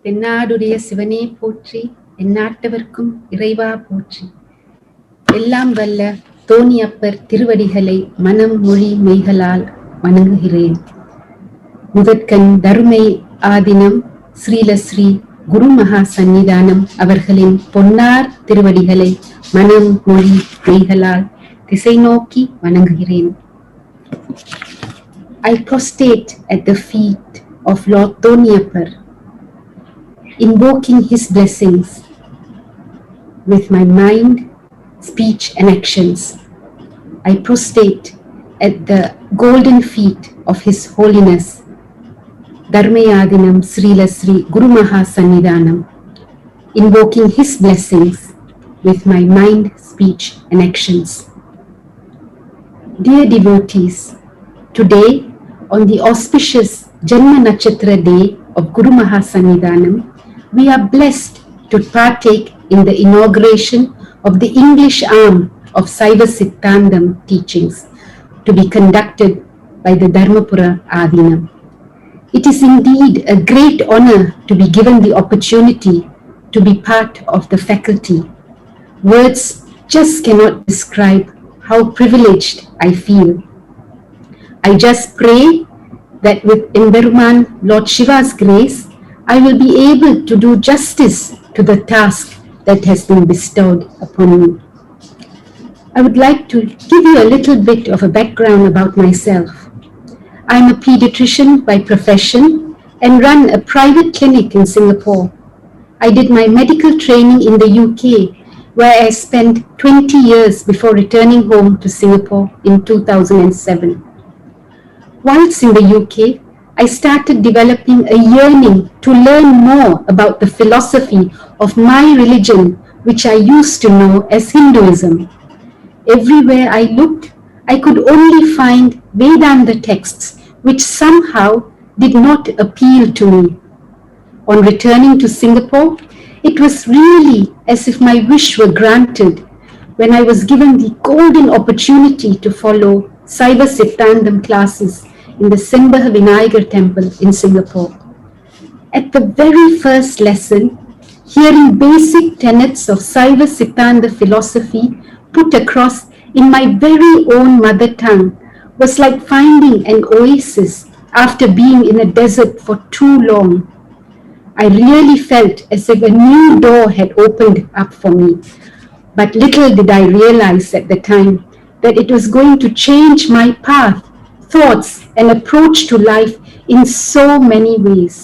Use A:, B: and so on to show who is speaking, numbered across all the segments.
A: தென்னாடுடைய சிவனே போற்றி, எந்நாட்டவர்க்கும் இறைவா போற்றி. எல்லாம் வல்ல தோணியப்பர் திருவடிகளை மனம் மொழி மெய்களால் வணங்குகிறேன். முதற்கண் தருமை ஆதினம் ஸ்ரீலஸ்ரீ குரு மகா சந்நிதானம் அவர்களின் பொன்னார் திருவடிகளை மனம் மொழி மெய்களால் திசை நோக்கி வணங்குகிறேன். I prostrate at the feet of Lord Thoniapar, invoking his blessings with my mind, speech and actions. I prostrate at the golden feet of His Holiness Dharmayadinam Srila Sri Guru Maha Sannidhanam, invoking his blessings with my mind, speech and actions. Dear devotees, today on the auspicious Janma Nakshatra day of Guru Maha Sannidhanam, we are blessed to partake in the inauguration of the English arm of Saiva Siddhantam teachings to be conducted by the Dharmapura Adinam. It is indeed a great honor to be given the opportunity to be part of the faculty. Words just cannot describe how privileged I feel. I just pray that with Emberuman Lord Shiva's grace, I will be able to do justice to the task that has been bestowed upon me. I would like to give you a little bit of a background about myself. I am a pediatrician by profession and run a private clinic in Singapore. I did my medical training in the UK, where I spent 20 years before returning home to Singapore in 2007. Whilst in the UK, I started developing a yearning to learn more about the philosophy of my religion, which I used to know as Hinduism. Everywhere I looked, I could only find Vedanta texts which somehow did not appeal to me. On returning to Singapore, it was really as if my wish were granted when I was given the golden opportunity to follow Saiva Siddhantam classes in the Sembah Vinayagar temple in Singapore. At the very first lesson, hearing basic tenets of Saiva Siddhanta philosophy put across in my very own mother tongue was like finding an oasis after being in a desert for too long. I really felt as if a new door had opened up for me, but little did I realize at the time that it was going to change my path, thoughts and approach to life in so many ways.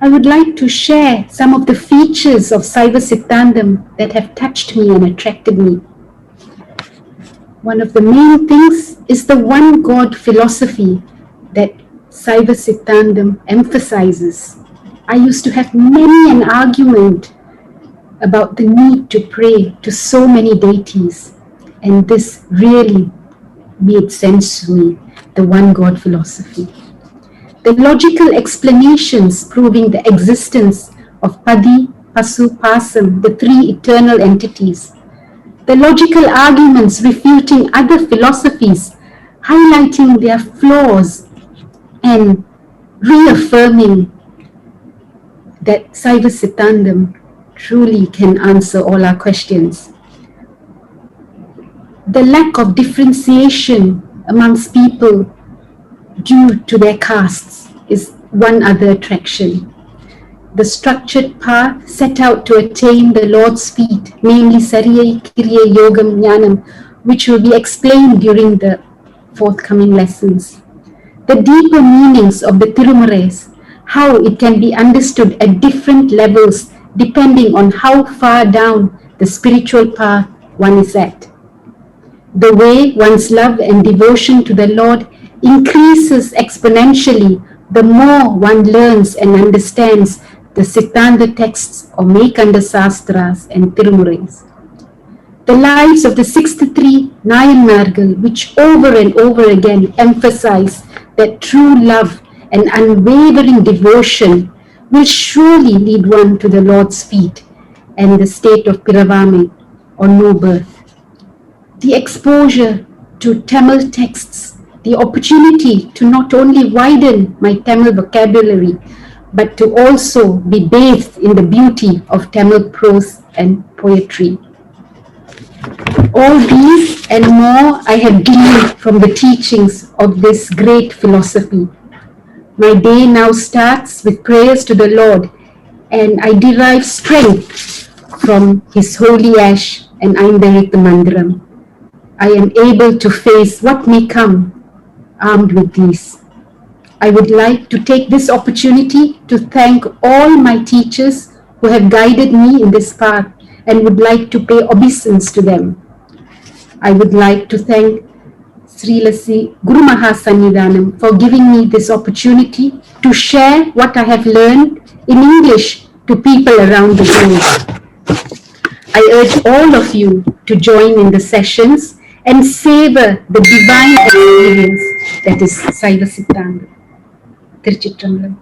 A: I would like to share some of the features of Saiva Siddhantam that have touched me and attracted me. One of the main things is the one God philosophy that Saiva Siddhantam emphasizes. I used to have many an argument about the need to pray to so many deities, and this really made sense to me, the one God philosophy. The logical explanations proving the existence of Padi, Pasu, Pasam, the three eternal entities. The logical arguments refuting other philosophies, highlighting their flaws and reaffirming that Saiva Siddhantam truly can answer all our questions. The lack of differentiation amongst people due to their castes is one other attraction. The structured path set out to attain the Lord's feet, namely Sariyai, Kiriyai, Yogam, Jnanam, which will be explained during the forthcoming lessons. The deeper meanings of the Tirumurais, how it can be understood at different levels depending on how far down the spiritual path one is at. The way one's love and devotion to the Lord increases exponentially the more one learns and understands the Siddhanta texts or Mekanda Sastras and Tirumurais. The lives of the 63 Nayanmargal, which over and over again emphasize that true love and unwavering devotion will surely lead one to the Lord's feet and the state of Piravame or no birth. The exposure to Tamil texts, the opportunity to not only widen my Tamil vocabulary but to also be bathed in the beauty of Tamil prose and poetry. All these and more I have gleaned from the teachings of this great philosophy. My day now starts with prayers to the Lord, and I derive strength from His holy ash and Aindarithu Mandiram. I am able to face what may come armed with these. I would like to take this opportunity to thank all my teachers who have guided me in this path and would like to pay obeisance to them. I would like to thank Sri Lasi Guru Mahasannidhanam for giving me this opportunity to share what I have learned in English to people around the world. I urge all of you to join in the sessions and savor the divine experience that is Saiva Siddhanta. Tiruchitrambalam.